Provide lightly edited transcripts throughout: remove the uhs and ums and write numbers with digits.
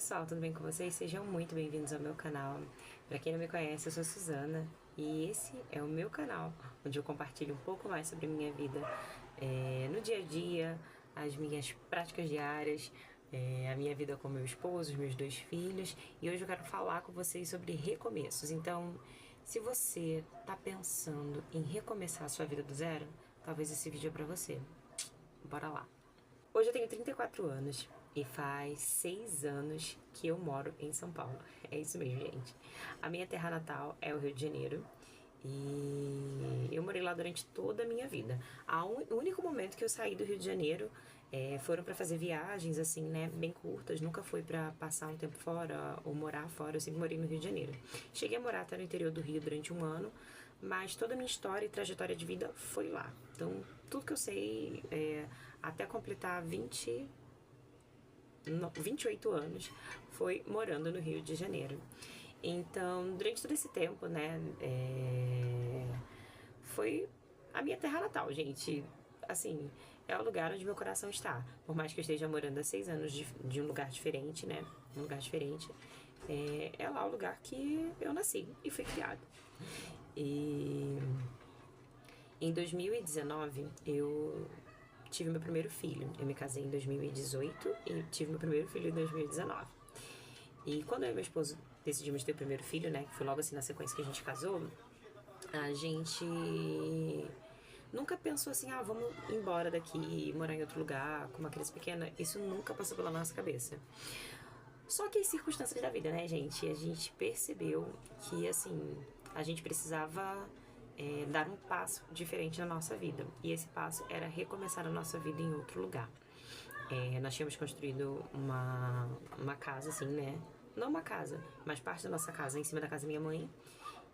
pessoal, tudo bem com vocês? Sejam muito bem-vindos ao meu canal. Para quem não me conhece, eu sou Suzana e esse é o meu canal, onde eu compartilho um pouco mais sobre a minha vida no dia a dia, as minhas práticas diárias, a minha vida com meu esposo, os meus 2 filhos. E hoje eu quero falar com vocês sobre recomeços. Então, se você tá pensando em recomeçar a sua vida do zero, talvez esse vídeo é pra você. Bora lá! Hoje eu tenho 34 anos e faz 6 anos que eu moro em São Paulo. É isso mesmo, gente. A minha terra natal é o Rio de Janeiro e eu morei lá durante toda a minha vida. O único momento que eu saí do Rio de Janeiro foram para fazer viagens, assim, né, bem curtas. Nunca fui para passar um tempo fora ou morar fora, eu sempre morei no Rio de Janeiro. Cheguei a morar até no interior do Rio durante um ano, mas toda a minha história e trajetória de vida foi lá. Então, tudo que eu sei até completar 28 anos foi morando no Rio de Janeiro. Então, durante todo esse tempo, né, foi a minha terra natal, gente. Assim, é o lugar onde meu coração está. Por mais que eu esteja morando há 6 anos de um lugar diferente, né, um lugar diferente, é lá o lugar que eu nasci e fui criada. E em 2019, eu tive meu primeiro filho. Eu me casei em 2018 e tive meu primeiro filho em 2019. E quando eu e meu esposo decidimos ter o primeiro filho, né, que foi logo assim na sequência que a gente casou, a gente nunca pensou assim, vamos embora daqui e morar em outro lugar com uma criança pequena. Isso nunca passou pela nossa cabeça. Só que as circunstâncias da vida, né, gente? A gente percebeu que, assim, a gente precisava dar um passo diferente na nossa vida. E esse passo era recomeçar a nossa vida em outro lugar. Nós tínhamos construído uma casa, assim, né? Não uma casa, mas parte da nossa casa em cima da casa da minha mãe.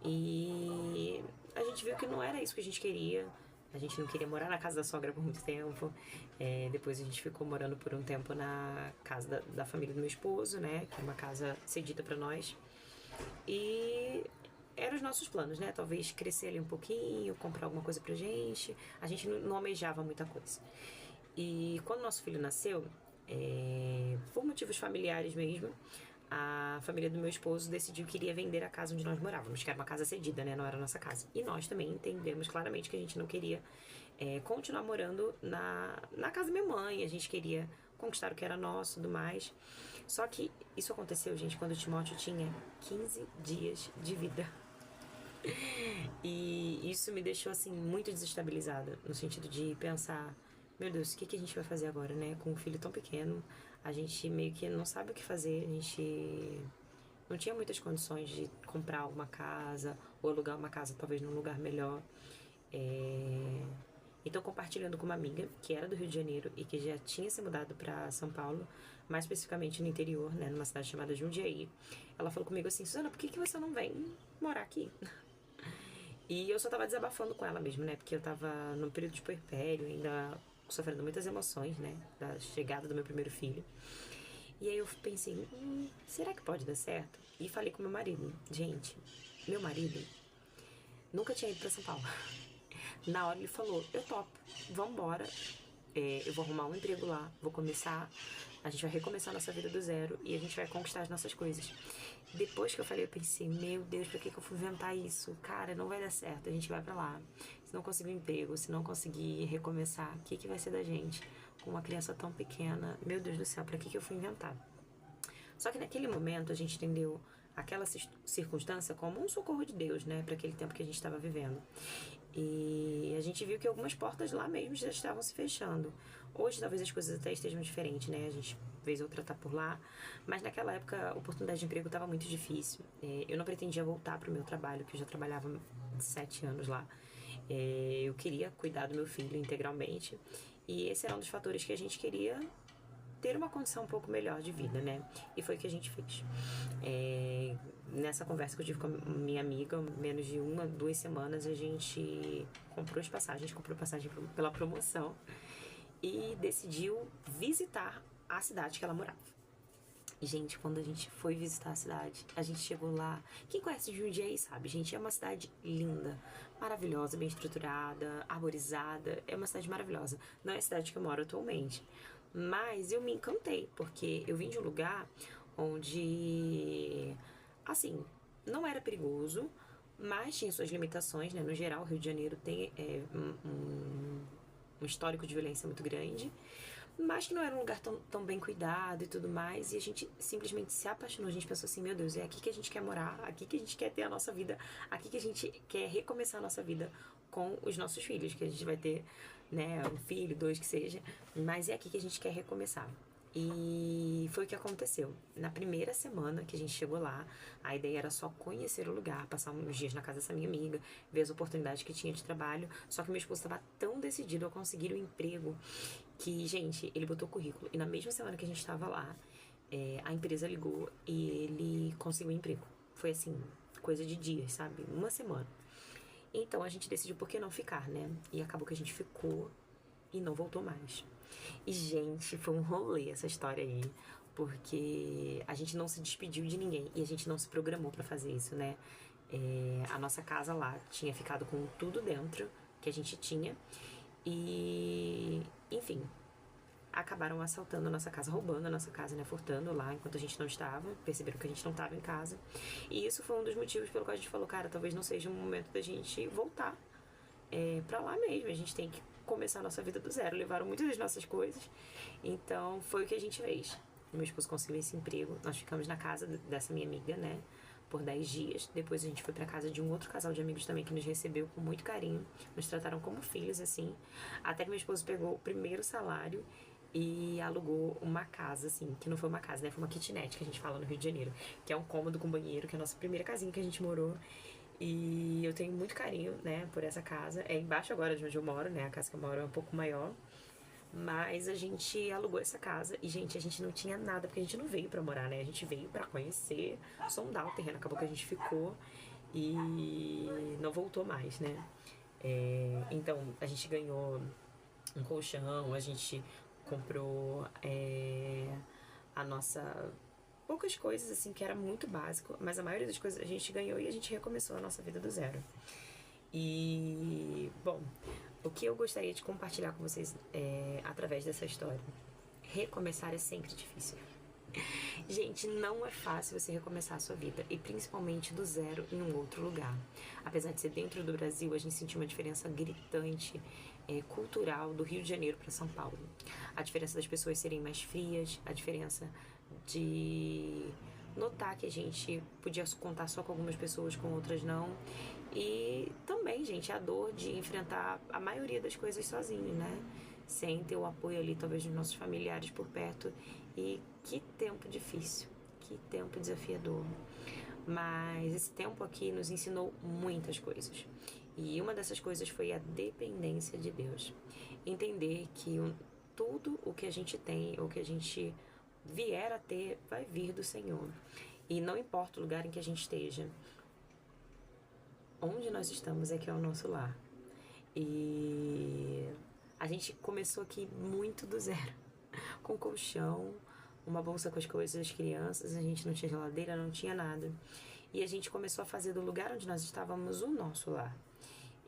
E a gente viu que não era isso que a gente queria. A gente não queria morar na casa da sogra por muito tempo. Depois a gente ficou morando por um tempo na casa da família do meu esposo, né? Que é uma casa cedida pra nós. E eram os nossos planos, né? Talvez crescer ali um pouquinho, comprar alguma coisa pra gente. A gente não almejava muita coisa. E quando nosso filho nasceu, por motivos familiares mesmo, a família do meu esposo decidiu que iria vender a casa onde nós morávamos, que era uma casa cedida, né? Não era a nossa casa. E nós também entendemos claramente que a gente não queria continuar morando na casa da minha mãe. A gente queria conquistar o que era nosso e tudo mais. Só que isso aconteceu, gente, quando o Timóteo tinha 15 dias de vida. E isso me deixou, assim, muito desestabilizada, no sentido de pensar, meu Deus, o que a gente vai fazer agora, né? Com um filho tão pequeno, a gente meio que não sabe o que fazer, a gente não tinha muitas condições de comprar uma casa ou alugar uma casa, talvez num lugar melhor. Então, compartilhando com uma amiga que era do Rio de Janeiro e que já tinha se mudado para São Paulo, mais especificamente no interior, né, numa cidade chamada Jundiaí, ela falou comigo assim, Suzana, por que você não vem morar aqui? E eu só tava desabafando com ela mesmo, né? Porque eu tava num período de puerpério, ainda sofrendo muitas emoções, né? Da chegada do meu primeiro filho. E aí eu pensei, será que pode dar certo? E falei com meu marido. Gente, meu marido nunca tinha ido pra São Paulo. Na hora ele falou, eu topo, vambora. Eu vou arrumar um emprego lá, vou começar, a gente vai recomeçar a nossa vida do zero e a gente vai conquistar as nossas coisas. Depois que eu falei, eu pensei, meu Deus, pra que eu fui inventar isso? Cara, não vai dar certo, a gente vai pra lá. Se não conseguir um emprego, se não conseguir recomeçar, o que vai ser da gente? Com uma criança tão pequena, meu Deus do céu, pra que eu fui inventar? Só que naquele momento a gente entendeu aquela circunstância como um socorro de Deus, né, para aquele tempo que a gente estava vivendo. E a gente viu que algumas portas lá mesmo já estavam se fechando. Hoje talvez as coisas até estejam diferentes, né, a gente vez outra tá por lá, mas naquela época a oportunidade de emprego estava muito difícil. Eu não pretendia voltar pro meu trabalho, que eu já trabalhava 7 anos lá. Eu queria cuidar do meu filho integralmente e esse era um dos fatores que a gente queria ter uma condição um pouco melhor de vida, né? E foi o que a gente fez. Nessa conversa que eu tive com a minha amiga, menos de 1, 2 semanas, a gente comprou passagem pela promoção e decidiu visitar a cidade que ela morava. Gente, quando a gente foi visitar a cidade, a gente chegou lá. Quem conhece Jundiaí sabe, gente, é uma cidade linda, maravilhosa, bem estruturada, arborizada. É uma cidade maravilhosa. Não é a cidade que eu moro atualmente. Mas eu me encantei, porque eu vim de um lugar onde, assim, não era perigoso, mas tinha suas limitações, né? No geral, o Rio de Janeiro tem um histórico de violência muito grande, mas que não era um lugar tão bem cuidado e tudo mais, e a gente simplesmente se apaixonou. A gente pensou assim, meu Deus, é aqui que a gente quer morar, aqui que a gente quer ter a nossa vida, aqui que a gente quer recomeçar a nossa vida com os nossos filhos, que a gente vai ter, né, um filho, dois, que seja, mas é aqui que a gente quer recomeçar. E foi o que aconteceu. Na primeira semana que a gente chegou lá, a ideia era só conhecer o lugar, passar uns dias na casa dessa minha amiga, ver as oportunidades que tinha de trabalho. Só que meu esposo estava tão decidido a conseguir o emprego que, gente, ele botou o currículo. E na mesma semana que a gente estava lá, a empresa ligou e ele conseguiu um emprego. Foi assim, coisa de dias, sabe? Uma semana. Então a gente decidiu por que não ficar, né? E acabou que a gente ficou e não voltou mais. E, gente, foi um rolê essa história aí, porque a gente não se despediu de ninguém e a gente não se programou pra fazer isso, né? A nossa casa lá tinha ficado com tudo dentro que a gente tinha e, enfim, acabaram assaltando a nossa casa, roubando a nossa casa, né? Furtando lá enquanto a gente não estava, perceberam que a gente não estava em casa. E isso foi um dos motivos pelo qual a gente falou, cara, talvez não seja o momento da gente voltar pra lá mesmo. A gente tem que começar a nossa vida do zero. Levaram muitas das nossas coisas. Então, foi o que a gente fez. Meu esposo conseguiu esse emprego. Nós ficamos na casa dessa minha amiga, né? Por 10 dias. Depois a gente foi pra casa de um outro casal de amigos também que nos recebeu com muito carinho. Nos trataram como filhos, assim. Até que meu esposo pegou o primeiro salário e alugou uma casa, assim, que não foi uma casa, né? Foi uma kitnet que a gente fala no Rio de Janeiro, que é um cômodo com banheiro, que é a nossa primeira casinha que a gente morou. E eu tenho muito carinho, né, por essa casa. É embaixo agora de onde eu moro, né? A casa que eu moro é um pouco maior. Mas a gente alugou essa casa e, gente, a gente não tinha nada, porque a gente não veio pra morar, né? A gente veio pra conhecer, sondar o terreno. Acabou que a gente ficou e não voltou mais, né? Então, a gente ganhou um colchão, a gente comprou a nossa poucas coisas, assim, que era muito básico, mas a maioria das coisas a gente ganhou e a gente recomeçou a nossa vida do zero. E, bom, o que eu gostaria de compartilhar com vocês através dessa história. Recomeçar é sempre difícil. Gente, não é fácil você recomeçar a sua vida, e principalmente do zero em um outro lugar. Apesar de ser dentro do Brasil, a gente sentiu uma diferença gritante cultural do Rio de Janeiro para São Paulo. A diferença das pessoas serem mais frias, a diferença de notar que a gente podia contar só com algumas pessoas, com outras não. E também, gente, a dor de enfrentar a maioria das coisas sozinho, né? Sem ter o apoio ali, talvez, dos nossos familiares por perto. E que tempo difícil, que tempo desafiador. Mas esse tempo aqui nos ensinou muitas coisas. E uma dessas coisas foi a dependência de Deus. Entender que tudo o que a gente tem, ou que a gente vier a ter, vai vir do Senhor. E não importa o lugar em que a gente esteja, onde nós estamos é que é o nosso lar. E a gente começou aqui muito do zero, com colchão, uma bolsa com as coisas das crianças, a gente não tinha geladeira, não tinha nada. E a gente começou a fazer do lugar onde nós estávamos o nosso lar.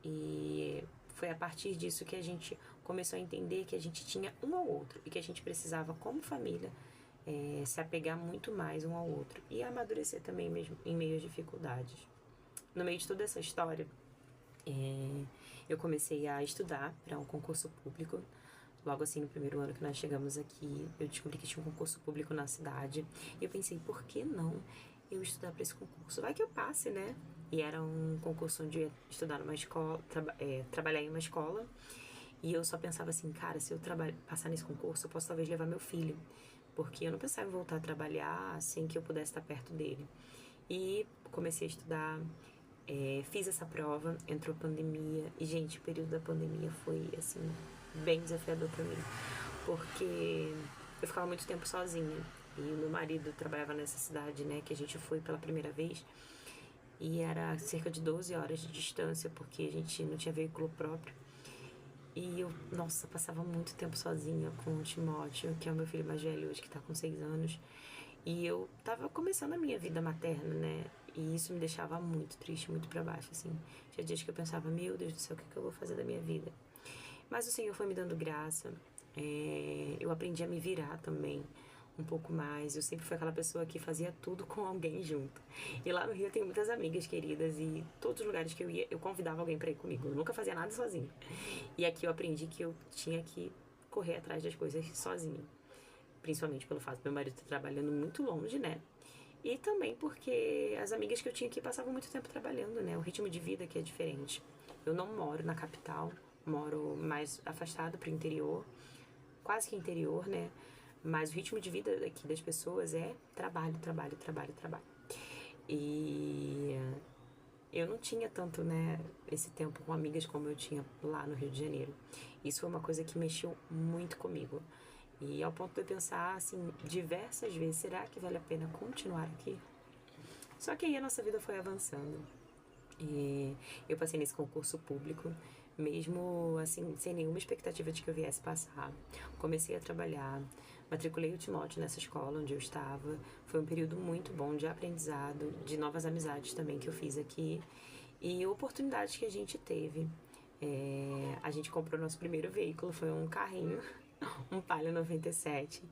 E foi a partir disso que a gente começou a entender que a gente tinha um ao outro e que a gente precisava, como família, se apegar muito mais um ao outro e amadurecer também mesmo em meio às dificuldades. No meio de toda essa história, eu comecei a estudar para um concurso público. Logo assim, no primeiro ano que nós chegamos aqui, eu descobri que tinha um concurso público na cidade. E eu pensei, por que não eu estudar para esse concurso? Vai que eu passe, né? E era um concurso onde eu ia estudar numa escola, trabalhar em uma escola. E eu só pensava assim, cara, se eu passar nesse concurso, eu posso talvez levar meu filho. Porque eu não pensava em voltar a trabalhar sem que eu pudesse estar perto dele. E comecei a estudar, fiz essa prova, entrou a pandemia. E, gente, o período da pandemia foi, assim, bem desafiador pra mim. Porque eu ficava muito tempo sozinha. E o meu marido trabalhava nessa cidade, né, que a gente foi pela primeira vez. E era cerca de 12 horas de distância, porque a gente não tinha veículo próprio. E eu, nossa, passava muito tempo sozinha com o Timóteo, que é o meu filho mais velho hoje, que tá com 6 anos. E eu tava começando a minha vida materna, né? E isso me deixava muito triste, muito pra baixo, assim. Tinha dias que eu pensava, meu Deus do céu, o que eu vou fazer da minha vida? Mas o Senhor foi me dando graça. Eu aprendi a me virar também. um pouco mais. Eu sempre fui aquela pessoa que fazia tudo com alguém junto. E lá no Rio eu tenho muitas amigas queridas e todos os lugares que eu ia, eu convidava alguém para ir comigo. Eu nunca fazia nada sozinho. E aqui eu aprendi que eu tinha que correr atrás das coisas sozinho. Principalmente pelo fato do meu marido estar trabalhando muito longe, né? E também porque as amigas que eu tinha aqui passavam muito tempo trabalhando, né? O ritmo de vida aqui é diferente. Eu não moro na capital, moro mais afastado pro interior, quase que interior, né? Mas o ritmo de vida aqui das pessoas é trabalho, trabalho, trabalho, trabalho. E eu não tinha tanto, né, esse tempo com amigas como eu tinha lá no Rio de Janeiro. Isso foi uma coisa que mexeu muito comigo. E ao ponto de eu pensar, assim, diversas vezes, será que vale a pena continuar aqui? Só que aí a nossa vida foi avançando. E eu passei nesse concurso público, mesmo assim, sem nenhuma expectativa de que eu viesse passar. Comecei a trabalhar, matriculei o Timóteo nessa escola onde eu estava. Foi um período muito bom de aprendizado, de novas amizades também que eu fiz aqui e oportunidades que a gente teve. A gente comprou nosso primeiro veículo, foi um carrinho, um Palio 97.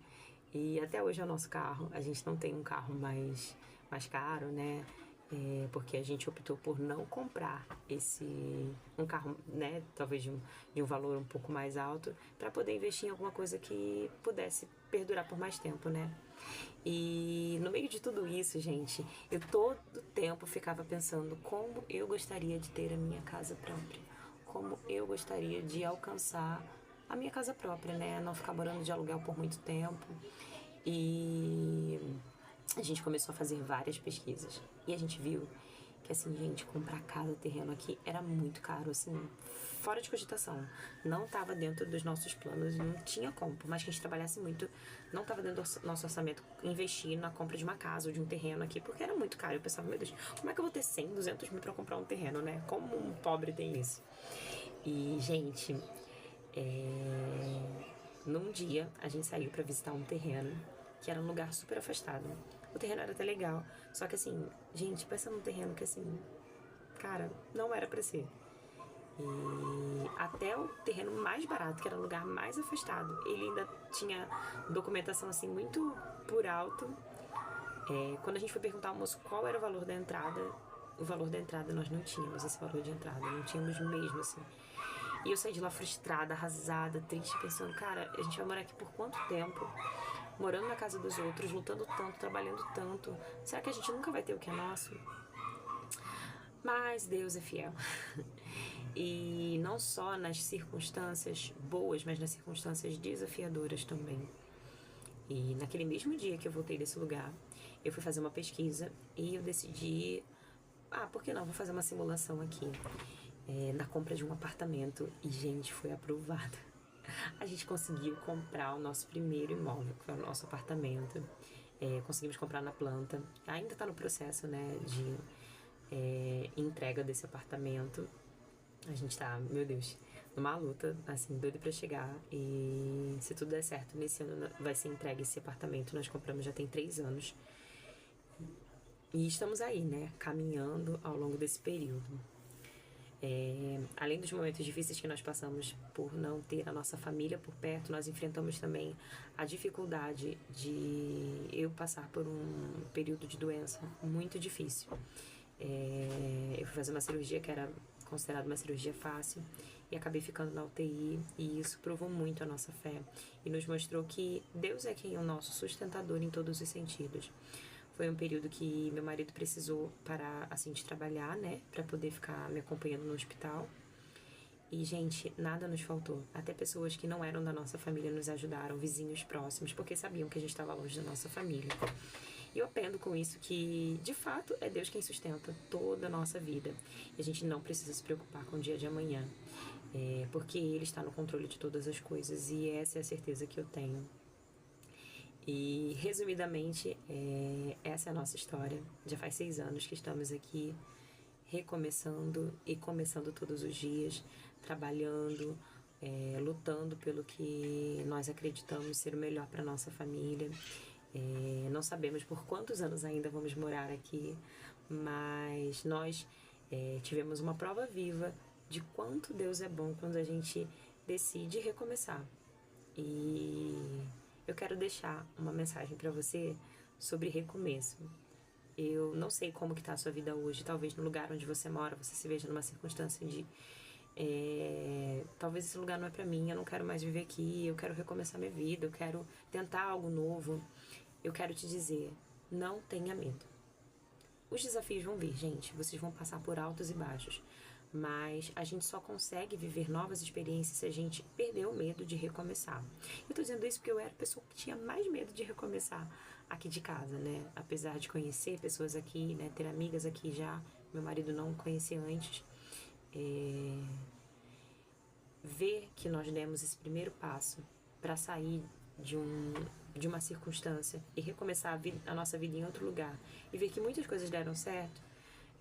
E até hoje é o nosso carro. A gente não tem um carro mais caro, né? Porque a gente optou por não comprar um carro, né, talvez de um valor um pouco mais alto, para poder investir em alguma coisa que pudesse perdurar por mais tempo, né? E no meio de tudo isso, gente, eu todo tempo ficava pensando como eu gostaria de ter a minha casa própria, como eu gostaria de alcançar a minha casa própria, né? Não ficar morando de aluguel por muito tempo. E a gente começou a fazer várias pesquisas. E a gente viu que, assim, gente, comprar casa, terreno aqui era muito caro, assim, fora de cogitação. Não estava dentro dos nossos planos, não tinha como. Por mais que a gente trabalhasse muito, não estava dentro do nosso orçamento investir na compra de uma casa ou de um terreno aqui, porque era muito caro. Eu pensava, meu Deus, como é que eu vou ter 100, 200 mil pra comprar um terreno, né? Como um pobre tem isso? E, gente, num dia a gente saiu pra visitar um terreno que era um lugar super afastado. O terreno era até legal, só que assim, gente, pensa num terreno que assim, cara, não era pra ser. E até o terreno mais barato, que era o lugar mais afastado, ele ainda tinha documentação assim muito por alto. Quando a gente foi perguntar ao moço qual era o valor da entrada nós não tínhamos esse valor de entrada, não tínhamos mesmo assim. E eu saí de lá frustrada, arrasada, triste, pensando, cara, a gente vai morar aqui por quanto tempo? Morando na casa dos outros, lutando tanto, trabalhando tanto. Será que a gente nunca vai ter o que é nosso? Mas Deus é fiel. E não só nas circunstâncias boas, mas nas circunstâncias desafiadoras também. E naquele mesmo dia que eu voltei desse lugar, eu fui fazer uma pesquisa e eu decidi, por que não? Vou fazer uma simulação aqui na compra de um apartamento. E, gente, foi aprovado. A gente conseguiu comprar o nosso primeiro imóvel, que foi o nosso apartamento. Conseguimos comprar na planta. Ainda está no processo, né, de entrega desse apartamento. A gente tá, meu Deus, numa luta, assim, doida pra chegar. E se tudo der certo, nesse ano vai ser entregue esse apartamento. Nós compramos já tem 3 anos. E estamos aí, né, caminhando ao longo desse período. Além dos momentos difíceis que nós passamos por não ter a nossa família por perto, nós enfrentamos também a dificuldade de eu passar por um período de doença muito difícil. Eu fui fazer uma cirurgia que era considerada uma cirurgia fácil e acabei ficando na UTI, e isso provou muito a nossa fé e nos mostrou que Deus é quem é o nosso sustentador em todos os sentidos. Foi um período que meu marido precisou parar, assim, de trabalhar, né, pra poder ficar me acompanhando no hospital. E, gente, nada nos faltou. Até pessoas que não eram da nossa família nos ajudaram, vizinhos próximos, porque sabiam que a gente estava longe da nossa família. E eu aprendo com isso que, de fato, é Deus quem sustenta toda a nossa vida. E a gente não precisa se preocupar com o dia de amanhã, porque Ele está no controle de todas as coisas, e essa é a certeza que eu tenho. E, resumidamente, essa é a nossa história. Já faz 6 anos que estamos aqui, recomeçando e começando todos os dias, trabalhando, lutando pelo que nós acreditamos ser o melhor para nossa família. Não sabemos por quantos anos ainda vamos morar aqui, mas nós tivemos uma prova viva de quanto Deus é bom quando a gente decide recomeçar. E eu quero deixar uma mensagem para você sobre recomeço. Eu não sei como que tá a sua vida hoje, talvez no lugar onde você mora, você se veja numa circunstância de talvez esse lugar não é pra mim, eu não quero mais viver aqui, eu quero recomeçar minha vida, eu quero tentar algo novo. Eu quero te dizer, não tenha medo. Os desafios vão vir, gente, vocês vão passar por altos e baixos, mas a gente só consegue viver novas experiências se a gente perder o medo de recomeçar. Eu tô dizendo isso porque eu era a pessoa que tinha mais medo de recomeçar aqui de casa, né? Apesar de conhecer pessoas aqui, né, ter amigas aqui já, meu marido não conhecia antes, ver que nós demos esse primeiro passo para sair de uma circunstância e recomeçar a nossa vida em outro lugar e ver que muitas coisas deram certo,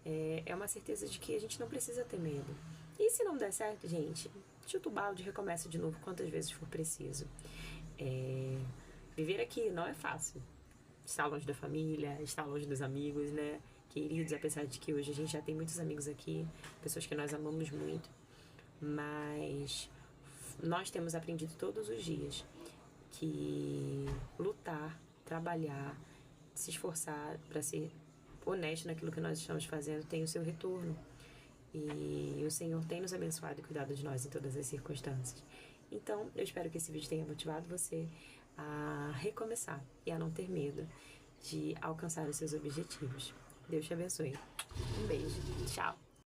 é uma certeza de que a gente não precisa ter medo. E se não der certo, gente, chuta o balde e recomeça de novo quantas vezes for preciso. Viver aqui não é fácil. Estar longe da família, estar longe dos amigos, né? Queridos, apesar de que hoje a gente já tem muitos amigos aqui, pessoas que nós amamos muito. Mas nós temos aprendido todos os dias que lutar, trabalhar, se esforçar para ser honesto naquilo que nós estamos fazendo tem o seu retorno. E o Senhor tem nos abençoado e cuidado de nós em todas as circunstâncias. Então, eu espero que esse vídeo tenha motivado você a recomeçar e a não ter medo de alcançar os seus objetivos. Deus te abençoe. Um beijo. Tchau.